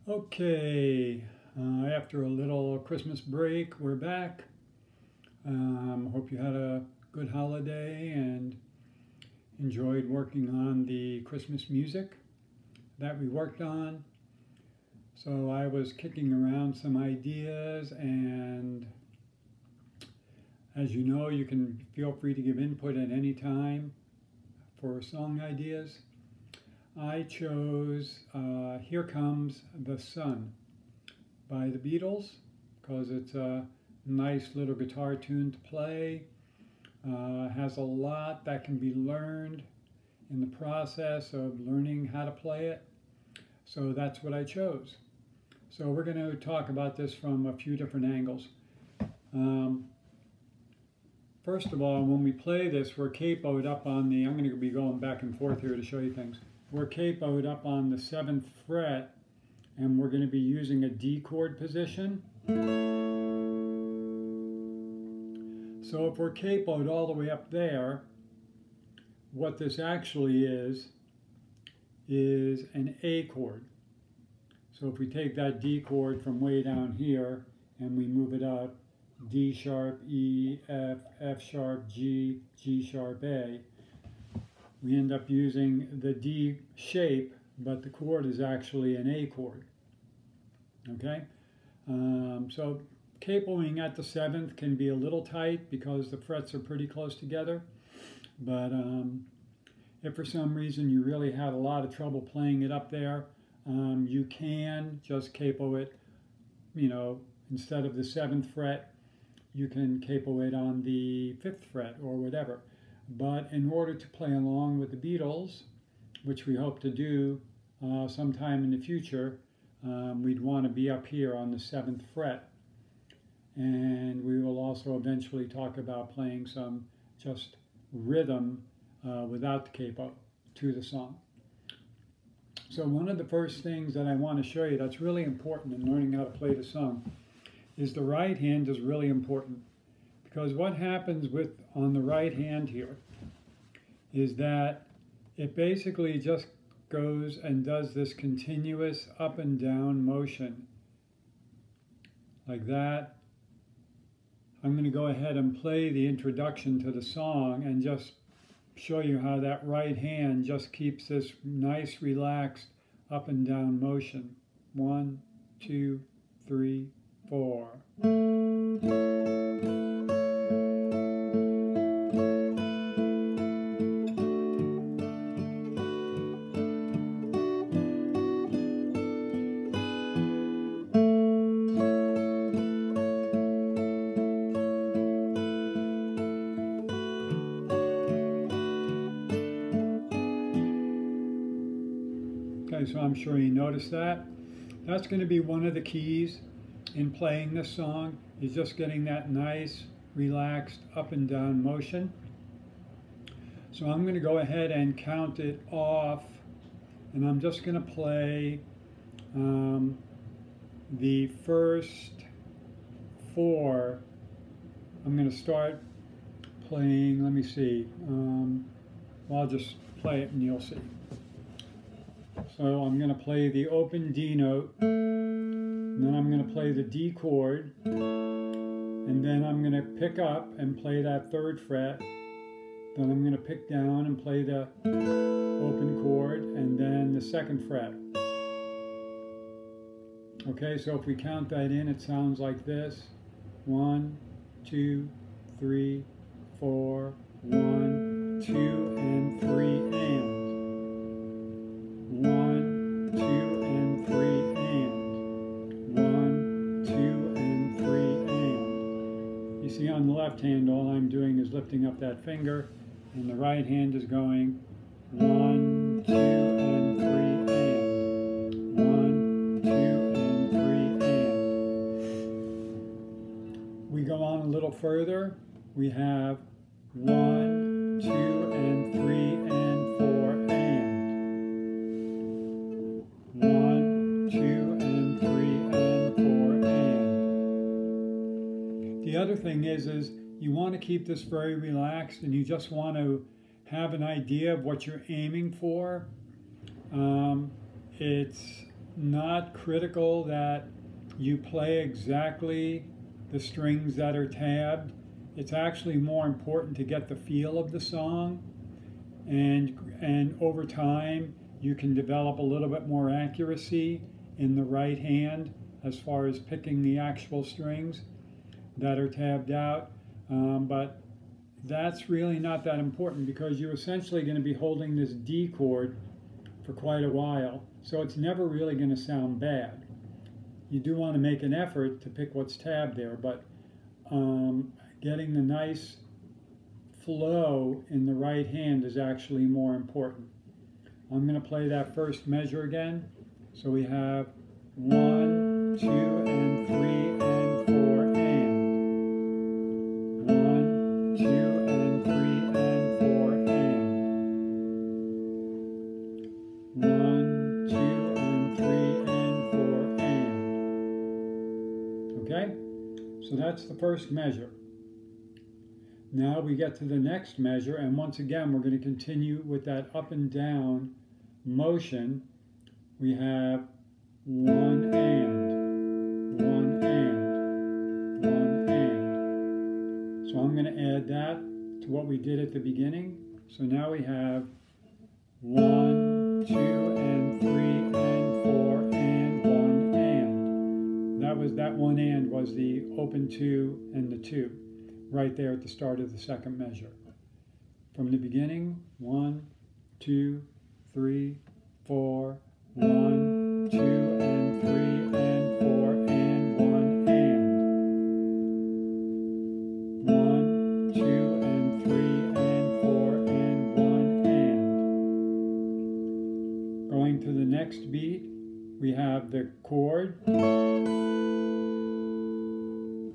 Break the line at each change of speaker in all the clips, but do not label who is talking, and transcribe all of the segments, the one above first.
Okay, after a little Christmas break, we're back. Hope you had a good holiday and enjoyed working on the Christmas music that we worked on. So I was kicking around some ideas, and as you know, you can feel free to give input at any time for song ideas. I chose Here Comes the Sun by the Beatles because it's a nice little guitar tune to play. Has a lot that can be learned in the process of learning how to play it. So that's what I chose. So we're going to talk about this from a few different angles. First of all, when we play this, we're capoed up on the, I'm going to be going back and forth here to show you things. We're capoed up on the 7th fret, and we're going to be using a D chord position. So if we're capoed all the way up there, what this actually is an A chord. So if we take that D chord from way down here and we move it up, D sharp, E, F, F sharp, G, G sharp, A, we end up using the D shape, but the chord is actually an A chord. Okay? So capoing at the 7th can be a little tight because the frets are pretty close together. But if for some reason you really had a lot of trouble playing it up there, you can just capo it, instead of the 7th fret, you can capo it on the 5th fret or whatever. But in order to play along with the Beatles, which we hope to do sometime in the future, we'd want to be up here on the 7th fret. And we will also eventually talk about playing some just rhythm without the capo to the song. So one of the first things that I want to show you that's really important in learning how to play the song is the right hand is really important. Because what happens on the right hand here is that it basically just goes and does this continuous up and down motion like that. I'm going to go ahead and play the introduction to the song and just show you how that right hand just keeps this nice relaxed up and down motion. 1, 2, 3, 4. Okay, so I'm sure you noticed that. That's going to be one of the keys in playing this song, is just getting that nice, relaxed, up and down motion. So I'm going to go ahead and count it off, and I'm just going to play the first 4. I'm going to start playing, let me see, well, I'll just play it and you'll see. So I'm going to play the open D note, and then I'm going to play the D chord, and then I'm going to pick up and play that 3rd fret, then I'm going to pick down and play the open chord, and then the 2nd fret. Okay, so if we count that in, it sounds like this. 1, 2, 3, 4, 1, 2, and 3, and. 1, 2, and 3, and. 1, 2, and 3, and. You see on the left hand, all I'm doing is lifting up that finger, and the right hand is going 1, 2, and 3, and. 1, 2, and 3, and. We go on a little further. We have 1, 2, and 3, and 4, and. 1, 2, and 3, and 4, and. The other thing is you want to keep this very relaxed, and you just want to have an idea of what you're aiming for. It's not critical that you play exactly the strings that are tabbed. It's actually more important to get the feel of the song, and over time you can develop a little bit more accuracy in the right hand as far as picking the actual strings that are tabbed out. But that's really not that important because you're essentially going to be holding this D chord for quite a while, so it's never really going to sound bad. You do want to make an effort to pick what's tabbed there, but getting the nice flow in the right hand is actually more important. I'm going to play that first measure again. So we have 1, 2, and 3, and 4, and 1, 2, and 3, and 4, and 1, 2, and 3, and 4, and. Okay? So that's the first measure. Now we get to the next measure, and once again we're going to continue with that up and down motion. We have 1 and, 1 and, 1 and. So I'm going to add that to what we did at the beginning. So now we have 1, 2, and 3, and 4, and 1 and. That 1 and was the open 2 and the 2. Right there at the start of the second measure. From the beginning, 1, 2, 3, 4, 1, 2, and 3, and 4, and 1 and. 1, 2, and 3, and 4, and 1 and. Going to the next beat, we have the chord,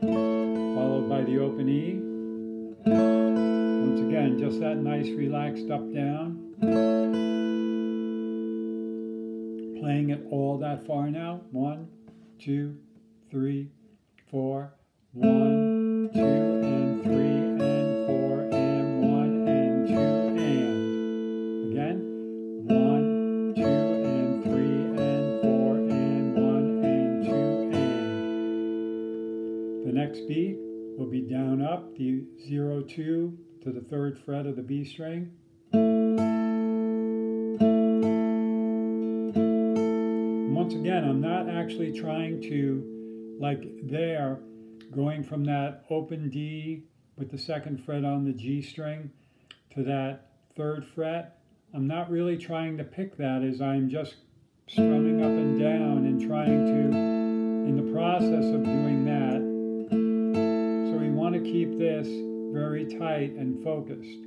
followed by the open E. Once again, just that nice relaxed up down. Playing it all that far now. 1, 2, 3, 4, 1, 2, and 3, and 4, and 1, and 2, and. Again. 1, 2, and 3, and 4, and 1, and 2, and. The next beat will be down up, the 0, 2 to the 3rd fret of the B string. And once again, I'm not actually trying to, like there, going from that open D with the 2nd fret on the G string to that 3rd fret. I'm not really trying to pick that, as I'm just strumming up and down and trying to, in the process of doing that, want to keep this very tight and focused.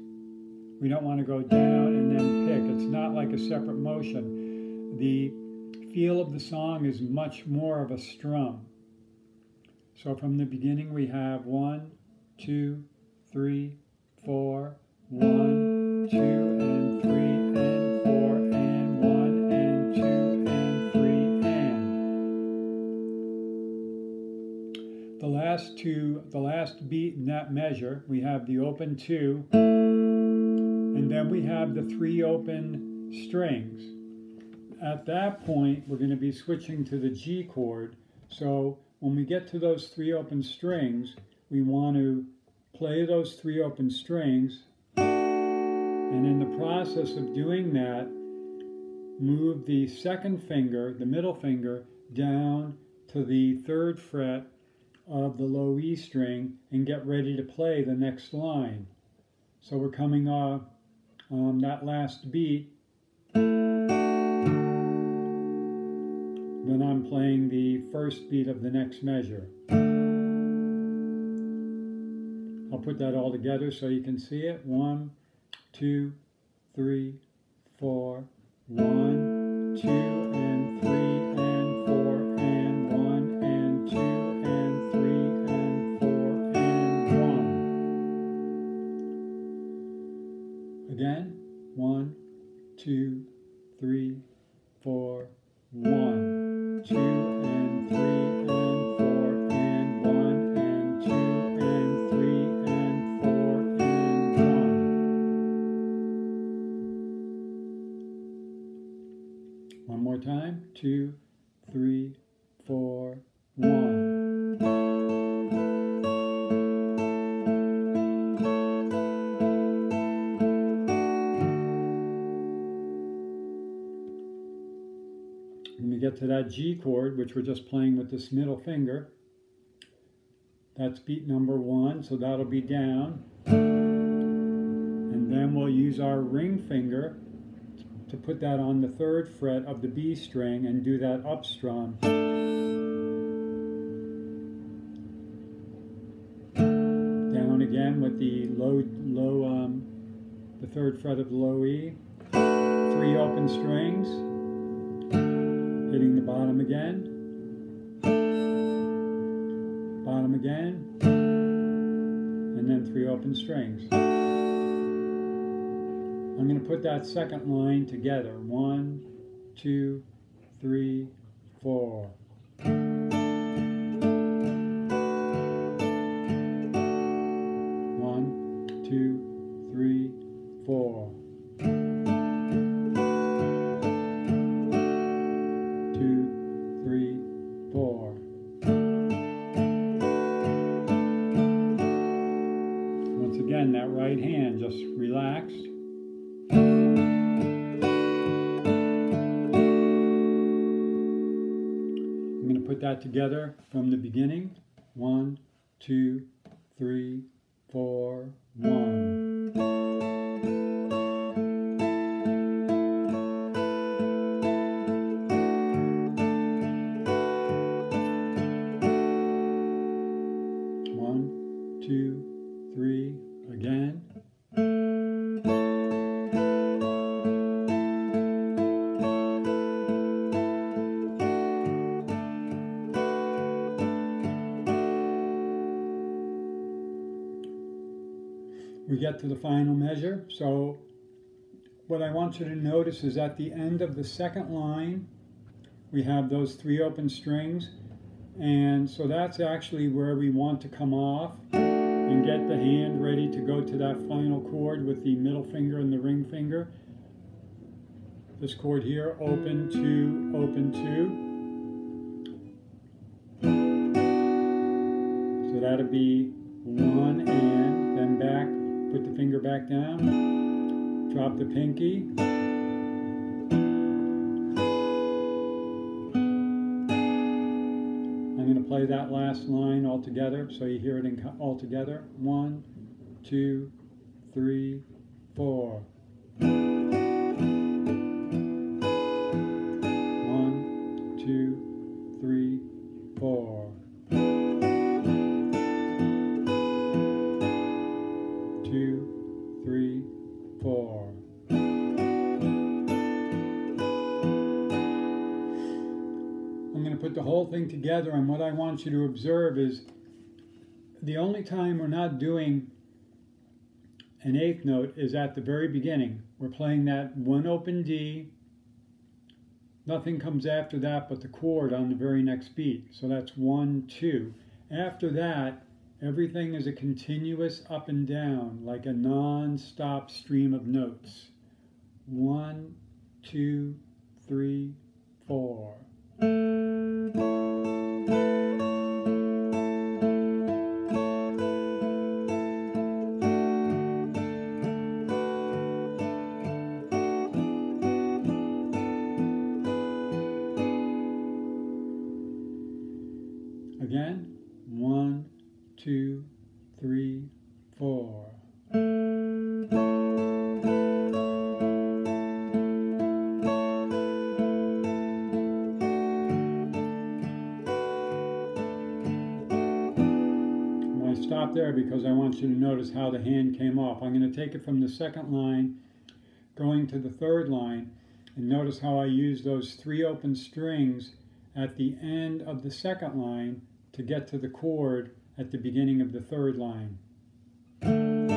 We don't want to go down and then pick. It's not like a separate motion. The feel of the song is much more of a strum. So from the beginning we have 1, 2, 3, 4, 1, 2, and 3, and 4, and 1, and 2, and 3, and. The last beat in that measure, we have the open 2, and then we have the 3 open strings. At that point, we're going to be switching to the G chord. So when we get to those 3 open strings, we want to play those 3 open strings, and in the process of doing that, move the 2nd finger, the middle finger, down to the 3rd fret of the low E string and get ready to play the next line. So we're coming off that last beat, then I'm playing the first beat of the next measure. I'll put that all together so you can see it. 1, 2, 3, 4, 1, 2, and 3, and 4, and 1, and 2, and 3, and 4, and 1. Again, 1, 2, 3, 4, 1, 2, and 3, and 4, and 1, and 2, and 3, and 4, and 1. One more time. 2, 3, 4, 1. When we get to that G chord, which we're just playing with this middle finger, that's beat number 1, so that'll be down. And then we'll use our ring finger to put that on the 3rd fret of the B string and do that up strum. Down again with the the 3rd fret of the low E. 3 open strings, hitting the bottom again, bottom again, and then 3 open strings. I'm going to put that second line together. 1, 2, 3, 4. 1, 2, 3, 4. 2, 3, 4. Once again, that right hand just relaxed. I'm going to put that together from the beginning. 1, 2, 3, 4, 1. Again. We get to the final measure. So what I want you to notice is at the end of the second line, we have those 3 open strings. And so that's actually where we want to come off and get the hand ready to go to that final chord with the middle finger and the ring finger. This chord here, open 2, open 2. So that'll be 1 and then back, put the finger back down, drop the pinky. I'm going to play that last line all together so you hear it all together. 1, 2, 3, 4. 1, 2, 3, 4. 2, 3, 4. I'm going to put the whole thing together, and what I want you to observe is the only time we're not doing an 8th note is at the very beginning. We're playing that 1 open D. Nothing comes after that but the chord on the very next beat. So that's 1, 2. After that, everything is a continuous up and down, like a non-stop stream of notes. 1, 2, 3, 4. Again, 1, 2, 3, 4. I stop there because I want you to notice how the hand came off. I'm going to take it from the second line, going to the third line, and notice how I use those 3 open strings at the end of the second line to get to the chord at the beginning of the third line. I'm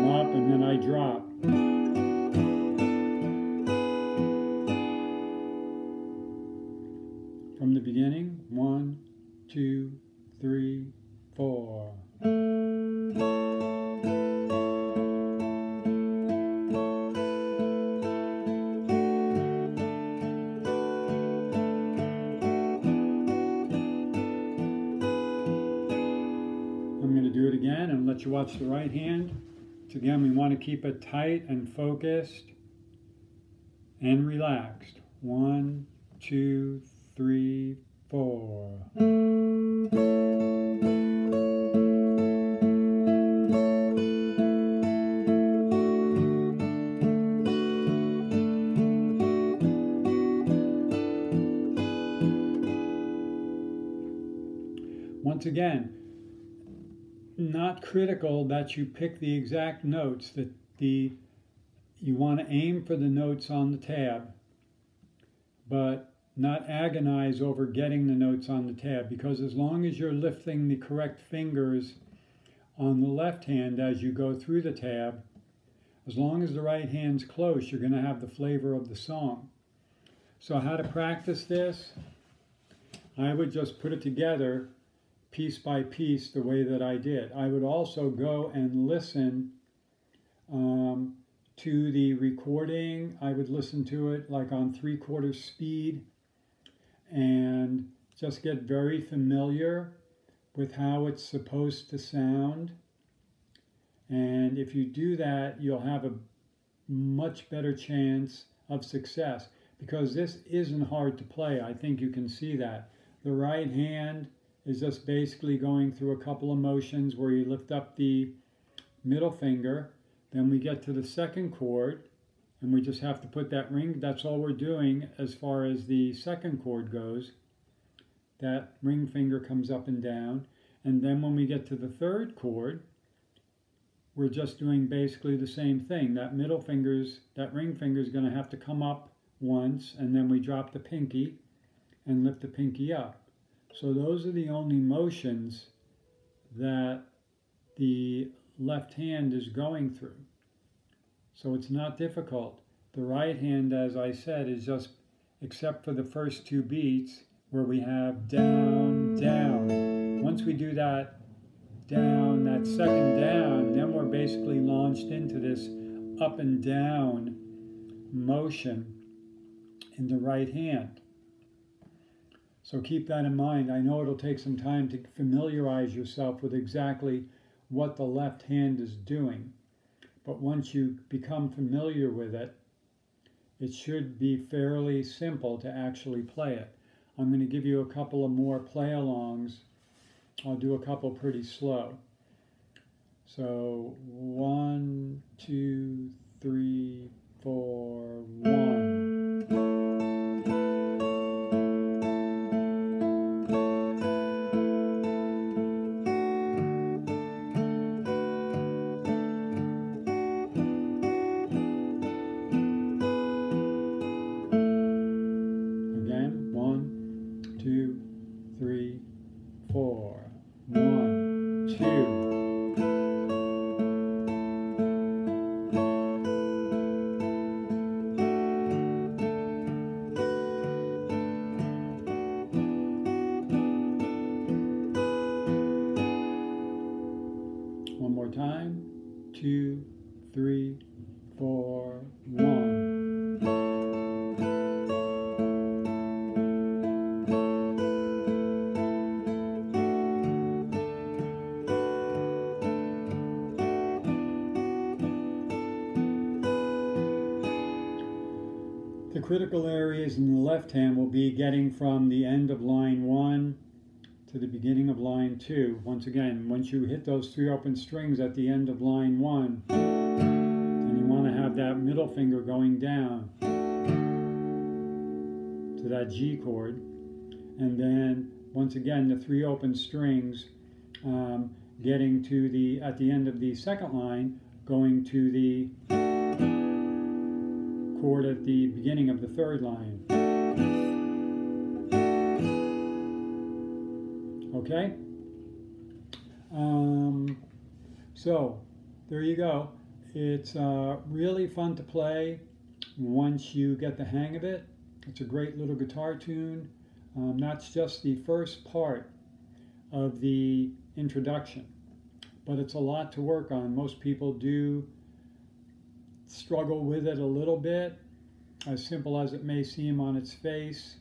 up and then I drop. From the beginning, 1, 2, 3, 4. and let you watch the right hand. So again, we want to keep it tight and focused and relaxed. 1, 2, 3, 4. Once again, not critical that you pick the exact notes, that you want to aim for the notes on the tab, but not agonize over getting the notes on the tab, because as long as you're lifting the correct fingers on the left hand as you go through the tab, as long as the right hand's close, you're going to have the flavor of the song. So how to practice this? I would just put it together piece by piece the way that I did. I would also go and listen to the recording. I would listen to it like on 3/4 speed and just get very familiar with how it's supposed to sound. And if you do that, you'll have a much better chance of success, because this isn't hard to play. I think you can see that. The right hand is just basically going through a couple of motions where you lift up the middle finger. Then we get to the second chord, and we just have to put that ring. That's all we're doing as far as the second chord goes. That ring finger comes up and down. And then when we get to the third chord, we're just doing basically the same thing. That ring finger is going to have to come up once, and then we drop the pinky and lift the pinky up. So those are the only motions that the left hand is going through. So it's not difficult. The right hand, as I said, is just, except for the first 2 beats where we have down, down. Once we do that down, that second down, then we're basically launched into this up and down motion in the right hand. So keep that in mind. I know it'll take some time to familiarize yourself with exactly what the left hand is doing. But once you become familiar with it, it should be fairly simple to actually play it. I'm going to give you a couple of more play-alongs. I'll do a couple pretty slow. So 1, 2, 3, 4, 1. Again, 1, 2, 3, 4. 1, 2. One more time. 2, 3, 4, 1. The critical areas in the left hand will be getting from the end of line 1 to the beginning of line 2. Once again, once you hit those 3 open strings at the end of line 1, and you want to have that middle finger going down to that G chord, and then once again the 3 open strings getting to at the end of the second line, going to the chord at the beginning of the third line. Okay? So, there you go. It's really fun to play once you get the hang of it. It's a great little guitar tune. That's just the first part of the introduction, but it's a lot to work on. Most people do struggle with it a little bit, as simple as it may seem on its face,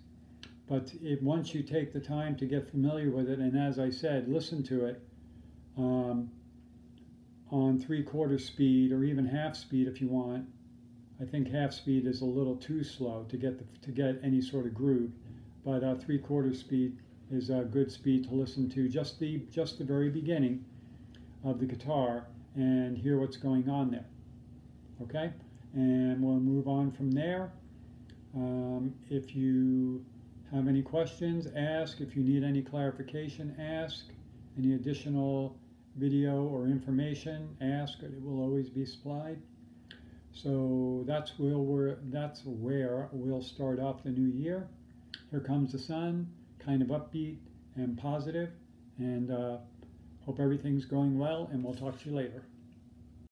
but once you take the time to get familiar with it, and as I said, listen to it, on 3/4 speed or even half speed if you want. I think half speed is a little too slow to get any sort of groove, but 3/4 speed is a good speed to listen to just the very beginning of the guitar and hear what's going on there. Okay, and we'll move on from there. If you have any questions, ask. If you need any clarification, ask. Any additional video or information, ask. It will always be supplied. So that's where we'll start off the new year. Here comes the sun, kind of upbeat and positive, and hope everything's going well, and we'll talk to you later.